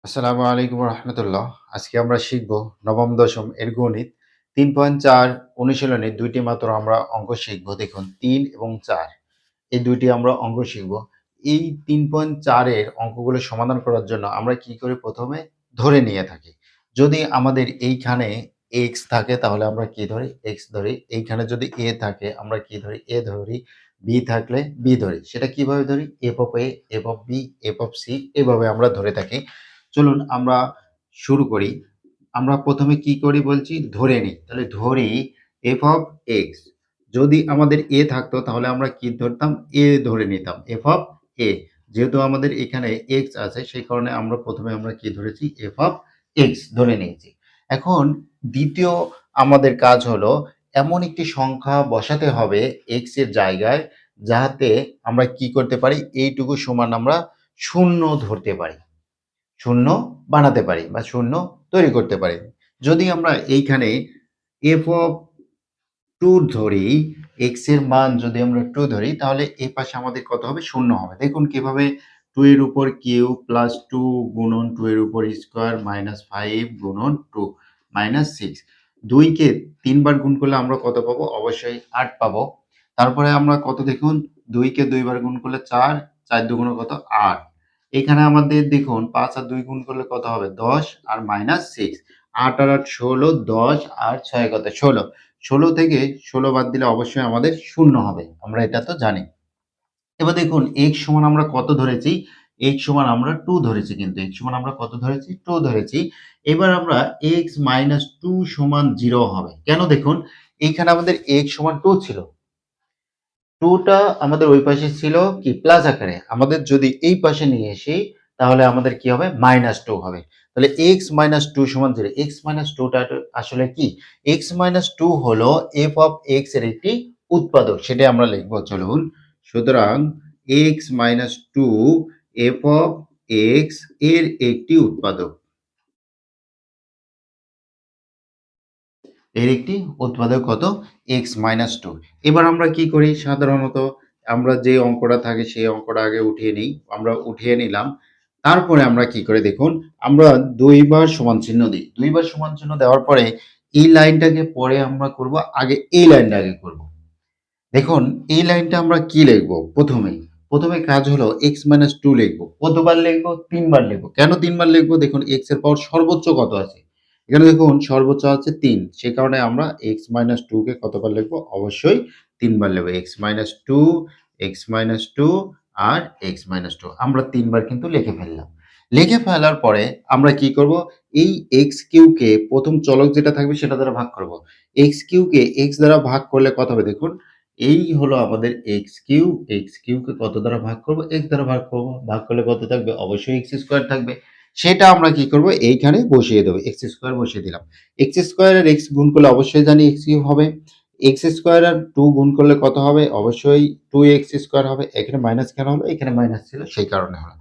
আসসালামু আলাইকুম রহমতুল্লাহ। আজকে আমরা শিখব নবম দশম এর গণিত ৩.৪ অনুশীলনের দুইটি মাত্র আমরা অঙ্ক শিখব। দেখুন ৩ এবং ৪ এই দুইটি আমরা অঙ্ক শিখব। এই ৩.৪ এর অঙ্কগুলো সমাধান করার জন্য আমরা কি করি, প্রথমে ধরে নিয়ে থাকি। যদি আমাদের এইখানে এক্স থাকে তাহলে আমরা কি ধরি, এক্স ধরি। এইখানে যদি এ থাকে আমরা কি ধরি, এ ধরি। বি থাকলে বি ধরি। সেটা কিভাবে ধরি, F of A, F of B, F of C, এভাবে আমরা ধরে থাকি। চলুন আমরা শুরু করি। আমরা প্রথমে কি করি বলছি, ধরে নিই। তাহলে ধরি এফ অফ এক্স। যদি আমাদের এ থাকতো তাহলে আমরা কি ধরতাম, এ ধরে নিতাম, এফ অফ এ। যেহেতু আমাদের এখানে এক্স আছে সেই কারণে আমরা প্রথমে আমরা কি ধরেছি, এফ অফ এক্স ধরে নিয়েছি। এখন দ্বিতীয় আমাদের কাজ হলো এমন একটি সংখ্যা বসাতে হবে এক্স এর জায়গায়, যাতে আমরা কি করতে পারি, এইটুকু সমান আমরা শূন্য ধরতে পারি, শূন্য বানাতে পারি বা শূন্য তৈরি করতে পারি। যদি আমরা এইখানে এফ অফ 2 ধরি, এক্স এর মান যদি আমরা 2 ধরি তাহলে এই পাশে আমাদের কত হবে, শূন্য হবে। দেখুন কিভাবে, 2 এর উপর কিউ প্লাস 2 গুণন 2 এর উপর স্কোয়ার মাইনাস 5 গুণন 2 মাইনাস 6। 2 কে 3 বার গুণ করলে আমরা কত পাবো, অবশ্যই 8 পাবো। তারপরে আমরা কত দেখুন, 2 কে 2 বার গুণ করলে 4, 4 দুগুণে কত 8। এখানে আমাদের দেখুন 5 আর 2 গুণ করলে কত হবে, 10 আর মাইনাস 6। 8 আর 8 16, 10 আর 6 কত 16। 16 থেকে 16 বাদ দিলে অবশ্যই আমাদের শূন্য হবে, আমরা এটা তো জানি। এবার দেখুন x সমান আমরা কত ধরেছি, x সমান আমরা 2 ধরেছি, কিন্তু x সমান আমরা কত ধরেছি, 2 ধরেছি। এবার আমরা x মাইনাস 2 সমান 0 হবে। কেন, দেখুন এইখানে আমাদের x সমান 2 ছিল, 2 টা আমাদের ওই পাশে ছিল কি প্লাস আকারে, আমাদের যদি এই পাশে নিয়ে আসি তাহলে আমাদের কি হবে, মাইনাস 2 হবে। তাহলে x মাইনাস 2 সমান 0। x মাইনাস 2 টা আসলে কি, x মাইনাস 2 হলো f অফ x এর একটি উৎপাদক, সেটাই আমরা লিখব। চলুন, সুতরাং x minus 2 f of x এর একটি উৎপাদক, এর একটি উৎপাদক কত, x মাইনাস 2। এবার আমরা কি করি, সাধারণত আমরা যে অঙ্কটা থাকে সেই অঙ্কটা আগে উঠিয়ে নিই। আমরা উঠিয়ে নিলাম, তারপরে আমরা কি করে, দেখুন আমরা দুইবার সমান চিহ্ন দিই। দুইবার সমান চিহ্ন দেওয়ার পরে এই লাইনটাকে পরে আমরা করব, আগে এই লাইনটা আগে করব। দেখুন এই লাইনটা আমরা কি লিখবো, প্রথমে কাজ হলো x মাইনাস 2 লিখবো। কতবার লিখবো, 3 বার লিখবো। কেন 3 বার লিখবো, দেখুন x এর পাওয়ার সর্বোচ্চ কত আছে, এখানে দেখুন সর্বোচ্চ আছে 3, সেই কারণে আমরা x মাইনাস 2 কে কতবার লিখবো, অবশ্যই 3 বার লিখবো। x মাইনাস 2, x মাইনাস 2 আর x মাইনাস 2 আমরা 3 বার কিন্তু লিখে ফেললাম। লিখে ফেলার পরে আমরা কি করব, এই x কিউ কে প্রথম চলক যেটা থাকবে সেটা দ্বারা ভাগ করব। x কিউ কে x দ্বারা ভাগ করলে কত হবে, দেখুন এই হলো আমাদের এক্স কিউ। এক্স কিউকে কত দ্বারা ভাগ করব, এক্স দ্বারা ভাগ করব। ভাগ করলে কত থাকবে, অবশ্যই এক্স স্কোয়ার থাকবে। সেটা আমরা কি করব, এইখানে বসিয়ে দেবো, এক্স স্কোয়ার বসিয়ে দিলাম। এক্স স্কোয়ার আর এক্স গুণ করলে অবশ্যই জানি এক্স কিউ হবে। এক্স স্কোয়ার আর 2 গুণ করলে কত হবে, অবশ্যই 2x স্কোয়ার হবে। এখানে মাইনাস কেন হলো, এখানে মাইনাস ছিল সেই কারণে হলো।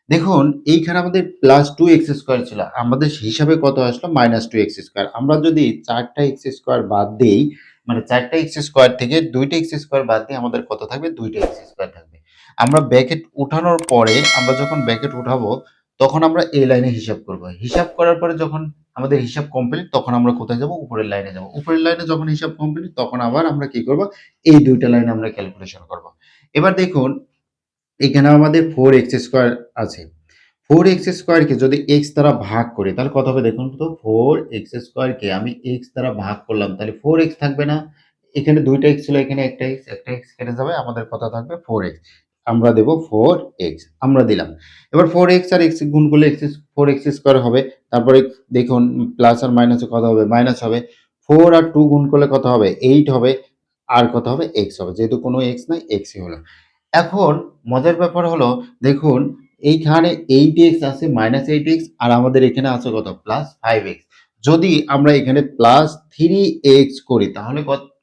দেখুন এইখানে আমাদের প্লাস 2x স্কোয়ার ছিল, আমাদের হিসাবে কত আসলো, মাইনাস 2x স্কোয়ার। আমরা যদি 4টা এক্স স্কোয়ার বাদ দিই, মানে 4টা এক্স স্কোয়ার থেকে 2টা এক্স স্কোয়ার বাদ দিয়ে আমাদের কত থাকবে, 2টা এক্স স্কোয়ার থাকবে। আমরা ব্র্যাকেট উঠানোর পরে, আমরা যখন ব্র্যাকেট উঠাবো তখন আমরা এই লাইনে হিসাব করব। হিসাব করার পরে যখন আমাদের হিসাব কমপ্লিট, তখন আমরা কোথায় যাব, উপরের লাইনে যাব। উপরের লাইনে যখন হিসাব কমপ্লিট তখন আবার আমরা কি করব, এই দুইটা লাইনে আমরা ক্যালকুলেশন করব। এবার দেখুন এখানে আমাদের 4x স্কোয়ার আছে। 4x স্কোয়ারকে যদি x দ্বারা ভাগ করি তাহলে কত হবে, দেখুন তো 4x স্কোয়ারকে আমি x দ্বারা ভাগ করলাম তাহলে 4x থাকবে না। এখানে দুইটা x ছিল, এখানে একটা x কেটে যাবে, আমাদের কত থাকবে, 4x। আমরা দেব 4x, আমরা দিলাম। এবার 4x আর x গুণ করলে 4x স্কোয়ার হবে। তারপরে দেখুন প্লাস আর মাইনাসে কত হবে, মাইনাস হবে। 4 আর 2 গুণ করলে কত হবে, 8 হবে। আর কত হবে, x হবে। যেহেতু কোনো x নাই, x ই হলো। এখন মজার ব্যাপার হলো, দেখুন এইখানে 8x আছে, মাইনাস 8x, আর আমাদের এখানে আছে কত, প্লাস 5x। যদি আমরা এখানে প্লাস 3x করি তাহলে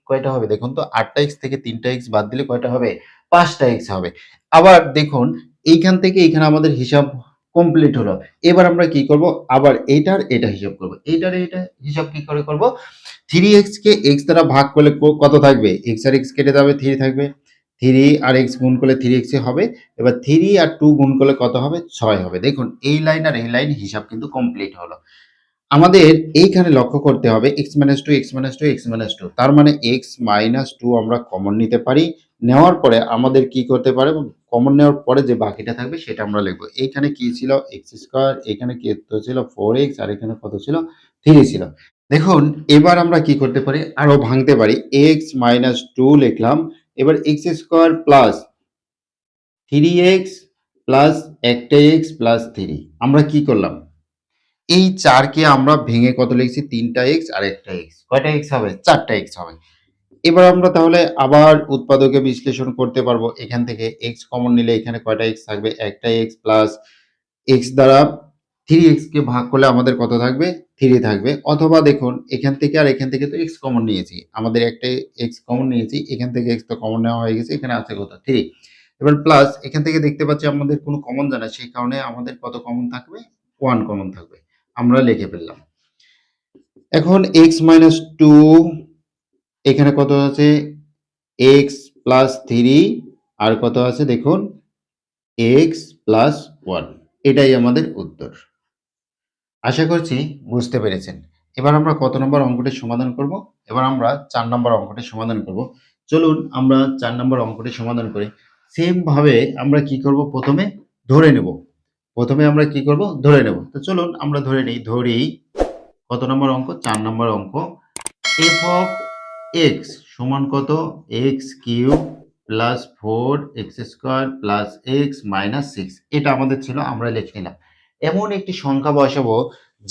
কয়টা হবে, দেখুন তো 8টা x থেকে 3টা x বাদ দিলে কয়টা হবে, 5টা x হবে। আবার দেখুন এইখান থেকে এখানে আমাদের হিসাব কমপ্লিট হলো। এবার আমরা কি করব, আবার এইটার এটা হিসাব করব। এইটার এটা হিসাব কি করে করব, 3x কে x দ্বারা ভাগ করলে কত থাকবে, x আর x কেটে যাবে, 3 থাকবে। 3 আর x গুণ করলে 3x হবে। এবার 3 আর 2 গুণ করলে কত হবে? 6 হবে। দেখুন এই লাইন আর এই লাইন হিসাব কিন্তু কমপ্লিট হলো। আমাদের এইখানে লক্ষ্য করতে হবে x-2 তার মানে x-2 আমরা কমন নিতে পারি। নেওয়ার পরে আমাদের কি করতে পারে? কমন নেওয়ার পরে যে বাকিটা থাকবে সেটা আমরা লিখব। এইখানে কি ছিল? x², এখানে কি ছিল? 4x আর এখানে কত ছিল? 3 ছিল। দেখুন এবার আমরা কি করতে পারি? আরো ভাঙতে পারি। x-2 লিখলাম। এবার x² প্লাস 3x প্লাস একটা x প্লাস 3 আমরা কি করলাম? এই 4 কে আমরা ভেঙে কত লিখছি? 3 টা x আর 1 টা x। কয়টা x হবে? 4 টা x হবে। এবার আমরা তাহলে আবার উৎপাদকে বিশ্লেষণ করতে পারবো। এখান থেকে x কমন নিলে এখানে কয়টা x থাকবে? একটা x প্লাস x দ্বারা 3x কে ভাগ করলে আমাদের কত থাকবে? 3 থাকবে। অথবা দেখুন এখান থেকে আর এখান থেকে তো x কমন নিয়েছি। আমাদের একটা x কমন নিয়েছি। এখান থেকে x তো কমন নেওয়া হয়ে গেছে। এখানে আছে কত? 3। এবার প্লাস এখান থেকে দেখতে পাচ্ছি আমাদের কোনো কমন যায় না। সেই কারণে আমাদের কত কমন থাকবে? 1 কমন থাকবে। আমরা লিখে ফেললাম। এখন x-2 এখানে কত আছে? x প্লাস 3 আর কত আছে দেখুন? x প্লাস 1 এটাই আমাদের উত্তর। আশা করছি বুঝতে পেরেছেন। এবার আমরা কত নম্বর অঙ্কটি সমাধান করব? এবার আমরা 4 নম্বর অঙ্কটি সমাধান করব। চলুন আমরা 4 নম্বর অঙ্কটি সমাধান করি। সেম ভাবে আমরা কি করব? প্রথমে ধরে নেব। প্রথমে আমরা কি করব? ধরে নেব। তো চলুন আমরা ধরে নেই। ধরি কত নম্বর অঙ্ক? 4 নম্বর অঙ্ক। f of x সমান কত? x cube plus 4x square plus x minus 6 এটা আমাদের ছিল, আমরা লিখে নিলাম। এমন একটি সংখ্যা বসাবো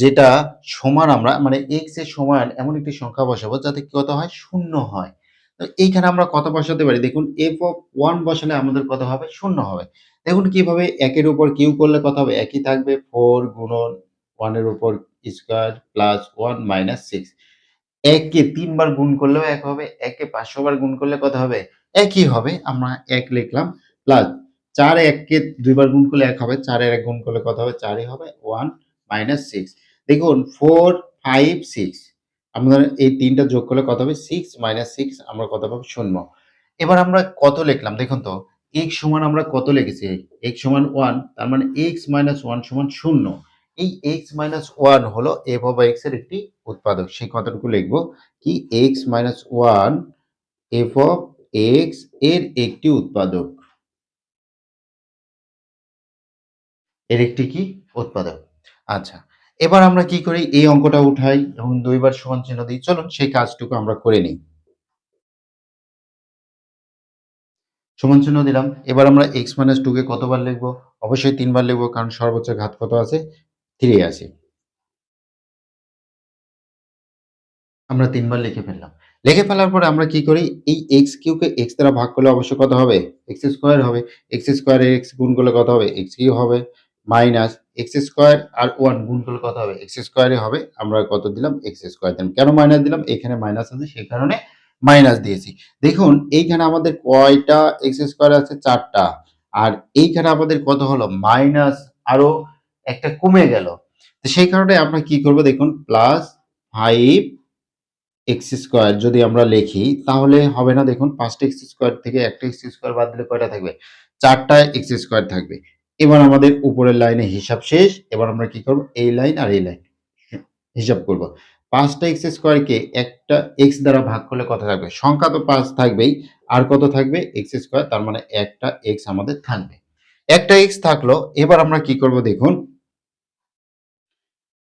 যেটা সমান আমরা মানে x এর সমান এমন একটি সংখ্যা বসাবো যাতে কত হয়? শূন্য হয়। তো এইখানে আমরা কত বসাতে পারি? দেখুন f of 1 বসালে আমাদের কত হবে? শূন্য হবে। দেখুন কিভাবে একের উপর কিউব করলে কত হবে? একই থাকবে 4 গুণন 1 এর উপর স্কয়ার প্লাস 1 মাইনাস 6 1 কে ৩ বার গুণ করলেও ১ হবে। ১ কে ৫০০ বার গুণ করলে কত হবে? একই হবে। আমরা ১ লিখলাম। প্লাস ৪ ১ কে ২ বার গুণ করলে ১ হবে। ৪ এর ১ গুণ করলে কত হবে? ৪ ই হবে। 1 মাইনাস 6 দেখুন 4, 5, 6 আমরা এই ৩ টা যোগ করলে কত হবে? 6 মাইনাস 6 আমরা কত পাবো? ০। এবার আমরা কত লিখলাম? দেখুন তো x সমান আমরা কত লিখেছি? x সমান 1 তার মানে x মাইনাস 1 সমান 0। এই x মাইনাস 1 হলো f of x এর একটি উৎপাদক। সেই কথাটুকু লিখব কি x minus 1 f of x এর একটি উৎপাদক। এর একটি কি? উৎপাদক। আচ্ছা। এবার আমরা কি করি? এই অঙ্কটা উঠাই এবং ২ বার সমান চিহ্ন দিই। চলুন সেই কাজটুকু আমরা করে নিই। সমান চিহ্ন দিলাম। এবার আমরা x মাইনাস 2 কে কতবার লিখব? অবশ্যই ৩ বার লিখব কারণ সর্বোচ্চ ঘাত কত আছে? 3 আছে। আমরা ৩ বার লিখে ফেললাম। লিখে ফেলার পরে আমরা কি করি? এই x³ কে x দ্বারা ভাগ করলে অবশ্যই কত হবে? x স্কয়ার হবে। x স্কয়ারে x গুণ করলে কত হবে? x³ হবে। মাইনাস x স্কয়ার আর 1 গুণ করলে কত হবে? x স্কয়ারই হবে। আমরা কত দিলাম? x স্কয়ার দিলাম। কেন মাইনাস দিলাম? এখানে মাইনাস আছে সেই কারণে মাইনাস দিয়েছি। দেখুন এইখানে আমাদের কয়টা x স্কয়ার আছে? ৪ টা। আর এইখানে আমাদের কত হলো? মাইনাস আরো একটা কমে গেল। তো সেই কারণে আমরা কি করব দেখুন প্লাস 5 এক্স স্কোয়ার যদি আমরা লিখি তাহলে হবে না। দেখুন 5টা এক্স স্কোয়ার থেকে একটা এক্স স্কোয়ার বাদ দিলে কয়টা থাকবে? 4টা এক্স স্কোয়ার থাকবে। এবার আমাদের উপরের লাইনে হিসাব শেষ। এবার আমরা কি করব? এই লাইন আর এই লাইন হিসাব করব। 5টা এক্স স্কোয়ারকে একটা এক্স দ্বারা ভাগ করলে কত থাকবে? সংখ্যা তো 5 থাকবেই। আর কত থাকবে? এক্স স্কোয়ার তার মানে একটা এক্স আমাদের থাকবে। একটা এক্স থাকলো। এবার আমরা কি করব দেখুন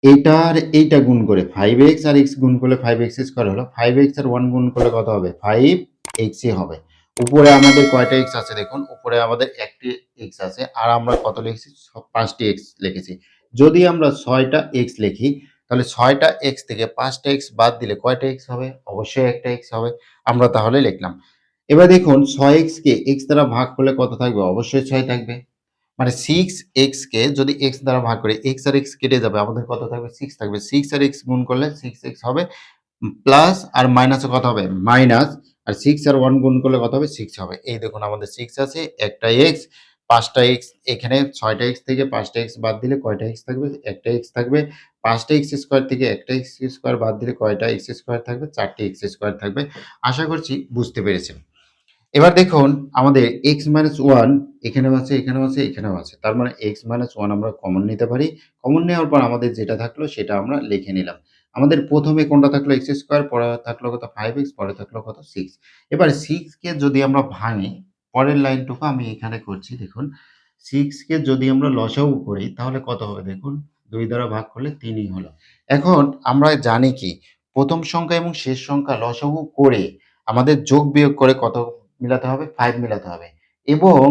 এইটা আর এইটা গুণ করে 5x আর x গুণ করলে 5x স্কয়ার হলো। 5x আর 1 গুণ করলে কত হবে? 5x ই হবে। উপরে আমাদের কয়টা x আছে দেখুন। উপরে আমাদের একটি x আছে। আর আমরা কত লিখছি? 5টি x লিখেছি। যদি আমরা 6টা x লিখি তাহলে 6টা x থেকে 5টা x বাদ দিলে কয়টা x হবে? অবশ্যই একটা x হবে। আমরা তাহলে লিখলাম। এবার দেখুন 6x কে x দ্বারা ভাগ করলে কত থাকবে? অবশ্যই 6 থাকবে। মানে 6x কে যদি x দ্বারা ভাগ করি, x আর x কেটে যাবে। আমাদের কত থাকবে? 6 থাকবে। 6 আর x গুণ করলে 6x হবে। প্লাস আর মাইনাসে কত হবে? মাইনাস আর 6 আর 1 গুণ করলে কত হবে? 6 হবে। এই দেখুন আমাদের 6 আছে, একটা x, 5টা x এখানে 6টা x থেকে 5টা x বাদ দিলে কয়টা x থাকবে? একটা x থাকবে। 5টা x স্কয়ার থেকে একটা x স্কয়ার বাদ দিলে কয়টা x স্কয়ার থাকবে? 4টি x স্কয়ার থাকবে। আশা করছি বুঝতে পেরেছেন। এবার দেখুন আমাদের x মাইনাস ওয়ান এখানেও আছে, এখানেও আছে, এখানেও আছে। তার মানে x মাইনাস ওয়ান আমরা কমন নিতে পারি। কমন নেওয়ার পর আমাদের যেটা থাকলো সেটা আমরা লিখে নিলাম। আমাদের প্রথমে কোনটা থাকলো x স্কোয়ার, পরে থাকলো কত 5x, পরে থাকলো কত 6। এবার 6 কে যদি আমরা ভাঙি, পরের লাইনটুকু আমি এখানে করছি দেখুন। 6 কে যদি আমরা লসাগু করি তাহলে কত হবে দেখুন। 2 দ্বারা ভাগ করলে 3 ই হলো। এখন আমরা জানি কি প্রথম সংখ্যা এবং শেষ সংখ্যা লসাগু করে আমাদের যোগ বিয়োগ করে কত মিলাতে হবে 5 মিলাতে হবে এবং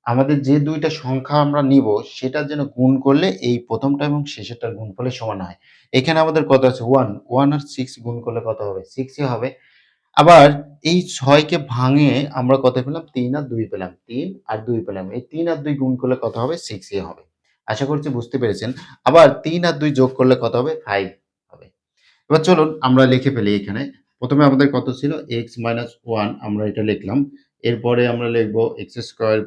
আমাদের যে ২ টা সংখ্যা আমরা নিব সেটার যেন গুণ করলে এই প্রথমটা এবং শেষেরটার গুণফলের সমান হয়। এখানে আমাদের কত আছে 1, 1 আর 6 গুণ করলে কত হবে? 6 ই হবে। আবার এই ৬ কে ভাঙে আমরা কত পেলাম? ৩ আর ২ পেলাম। ৩ আর ২ পেলাম। এই ৩ আর ২ গুণ করলে কত হবে? 6 ই হবে। আশা করছি বুঝতে পেরেছেন। আবার ৩ আর ২ যোগ করলে কত হবে? 5 হবে। এবার চলুন আমরা লিখে ফেলি এখানে। প্রথমে আমাদের কত ছিল? x - 1 আমরা এটা লিখলাম। এরপরে আমরা লিখব x²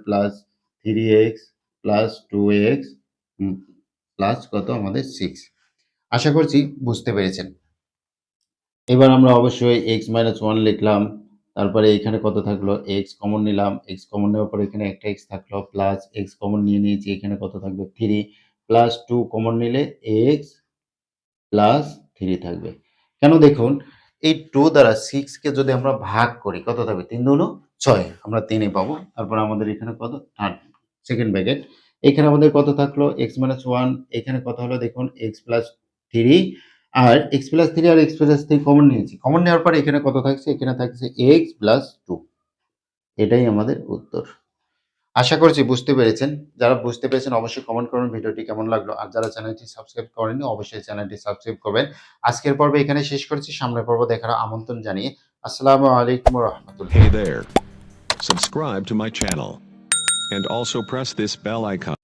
+ 3x + 2x প্লাস কত আমাদের 6। আশা করছি বুঝতে পেরেছেন। এবার আমরা অবশ্যই x - 1 লিখলাম। তারপরে এখানে কত থাকলো? x কমন নিলাম। x কমন নেওয়ার পরে এখানে একটা x থাকলো প্লাস x কমন নিয়ে নিয়েছি। এখানে কত থাকবে? 3 প্লাস 2 কমন নিলে x প্লাস 3 থাকবে। কেন দেখুন এই 2 দ্বারা 6 কে যদি আমরা ভাগ করি কত থাকবে? ৩ দুগুণ ৬ আমরা ৩ ই পাবো। তারপর আমাদের এখানে কত? Third second bracket. এখানে আমাদের কত থাকলো? x - 1 এখানে কত হলো দেখুন x প্লাস 3 আর x প্লাস 3 আর x প্লাস 3 কমন নিয়েছি। কমন নেওয়ার পরে এখানে কত থাকছে? এখানে থাকছে x প্লাস 2 এটাই আমাদের উত্তর। আশা করছি বুঝতে পেরেছেন। যারা বুঝতে পেরেছেন অবশ্যই কমেন্ট করুন ভিডিওটি কেমন লাগলো। আর যারা চ্যানেলটি সাবস্ক্রাইব করেননি অবশ্যই চ্যানেলটি সাবস্ক্রাইব করবেন। আজকের পর্বে এখানে শেষ করছি। সামনের পর্ব দেখার আমন্ত্রণ জানিয়ে আসসালামু আলাইকুম ওয়া রাহমাতুল্লাহ। Hey there. Subscribe to my channel. And also press this bell icon.